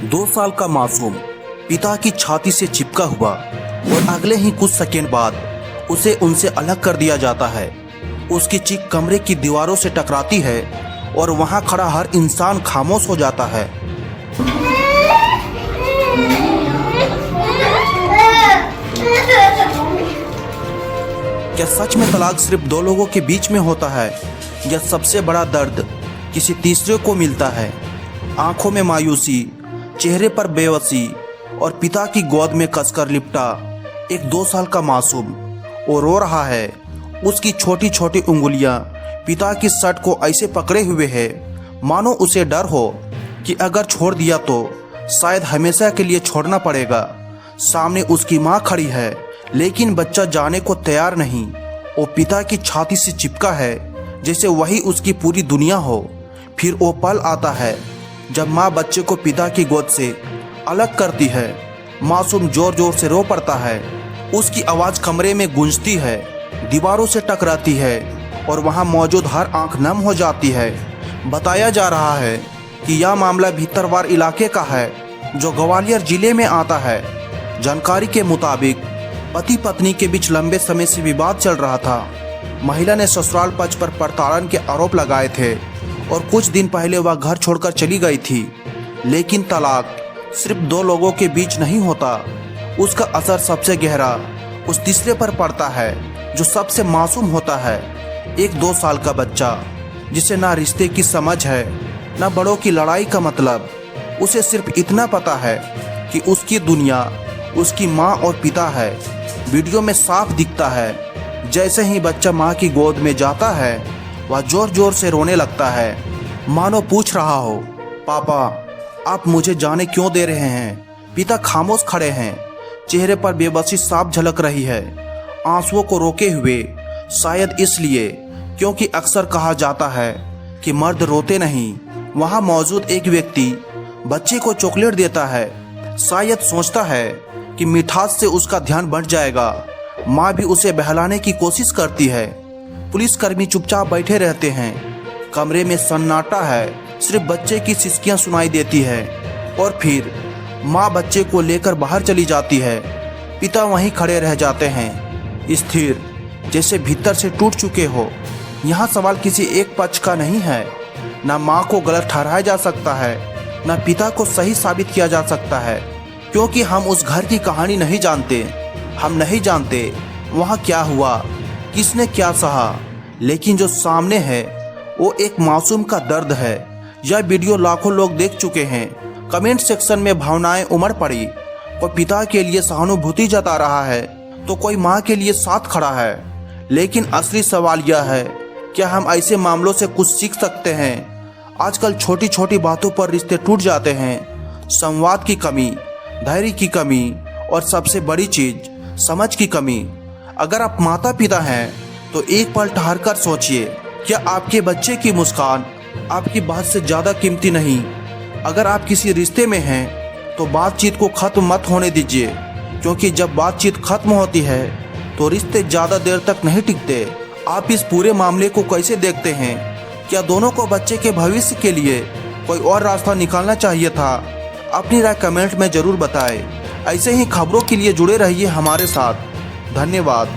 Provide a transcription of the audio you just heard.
2 साल का मासूम पिता की छाती से चिपका हुआ और अगले ही कुछ सेकंड बाद उसे उनसे अलग कर दिया जाता है। उसकी चीख कमरे की दीवारों से टकराती है और वहां खड़ा हर इंसान खामोश हो जाता है। क्या सच में तलाक सिर्फ 2 लोगों के बीच में होता है, या सबसे बड़ा दर्द किसी तीसरे को मिलता है? आंखों में मायूसी, चेहरे पर बेबसी और पिता की गोद में कसकर लिपटा एक 2 साल का मासूम वो रो रहा है। उसकी छोटी छोटी उंगलियां पिता की शर्ट को ऐसे पकड़े हुए है मानो उसे डर हो कि अगर छोड़ दिया तो शायद हमेशा के लिए छोड़ना पड़ेगा। सामने उसकी माँ खड़ी है, लेकिन बच्चा जाने को तैयार नहीं। वो पिता की छाती से चिपका है जैसे वही उसकी पूरी दुनिया हो। फिर वो पल आता है जब माँ बच्चे को पिता की गोद से अलग करती है। मासूम जोर जोर से रो पड़ता है। उसकी आवाज़ कमरे में गूंजती है, दीवारों से टकराती है और वहाँ मौजूद हर आंख नम हो जाती है। बताया जा रहा है कि यह मामला भीतरवार इलाके का है जो ग्वालियर जिले में आता है। जानकारी के मुताबिक पति पत्नी के बीच लंबे समय से विवाद चल रहा था। महिला ने ससुराल पक्ष पर प्रताड़न के आरोप लगाए थे और कुछ दिन पहले वह घर छोड़कर चली गई थी। लेकिन तलाक सिर्फ 2 लोगों के बीच नहीं होता, उसका असर सबसे गहरा उस तीसरे पर पड़ता है जो सबसे मासूम होता है। एक 2 साल का बच्चा जिसे ना रिश्ते की समझ है ना बड़ों की लड़ाई का मतलब। उसे सिर्फ इतना पता है कि उसकी दुनिया उसकी माँ और पिता है। वीडियो में साफ दिखता है जैसे ही बच्चा माँ की गोद में जाता है वह जोर जोर से रोने लगता है, मानो पूछ रहा हो, पापा आप मुझे जाने क्यों दे रहे हैं? पिता खामोश खड़े हैं, चेहरे पर बेबसी साफ झलक रही है, आंसुओं को रोके हुए। शायद इसलिए क्योंकि अक्सर कहा जाता है कि मर्द रोते नहीं। वहाँ मौजूद एक व्यक्ति बच्चे को चॉकलेट देता है, शायद सोचता है कि मिठास से उसका ध्यान बढ़ जाएगा। माँ भी उसे बहलाने की कोशिश करती है। पुलिसकर्मी चुपचाप बैठे रहते हैं। कमरे में सन्नाटा है, सिर्फ बच्चे की सिसकियां सुनाई देती है और फिर माँ बच्चे को लेकर बाहर चली जाती है। पिता वहीं खड़े रह जाते हैं, स्थिर, जैसे भीतर से टूट चुके हो। यहाँ सवाल किसी एक पक्ष का नहीं है। ना माँ को गलत ठहराया जा सकता है, ना पिता को सही साबित किया जा सकता है, क्योंकि हम उस घर की कहानी नहीं जानते। हम नहीं जानते वहाँ क्या हुआ, किसने क्या सहा। लेकिन जो सामने है वो एक मासूम का दर्द है। यह वीडियो लाखों लोग देख चुके हैं। कमेंट सेक्शन में भावनाएं उमड़ पड़ी। कोई पिता के लिए सहानुभूति जता रहा है तो कोई माँ के लिए साथ खड़ा है। लेकिन असली सवाल यह है, क्या हम ऐसे मामलों से कुछ सीख सकते हैं? आजकल छोटी छोटी बातों पर रिश्ते टूट जाते हैं। संवाद की कमी, धैर्य की कमी और सबसे बड़ी चीज समझ की कमी। अगर आप माता पिता हैं तो एक पल ठहर कर सोचिए, क्या आपके बच्चे की मुस्कान आपकी बात से ज़्यादा कीमती नहीं? अगर आप किसी रिश्ते में हैं तो बातचीत को ख़त्म मत होने दीजिए, क्योंकि जब बातचीत ख़त्म होती है तो रिश्ते ज़्यादा देर तक नहीं टिकते। आप इस पूरे मामले को कैसे देखते हैं? क्या दोनों को बच्चे के भविष्य के लिए कोई और रास्ता निकालना चाहिए था? अपनी राय कमेंट में ज़रूर बताएं। ऐसे ही खबरों के लिए जुड़े रहिए हमारे साथ। धन्यवाद।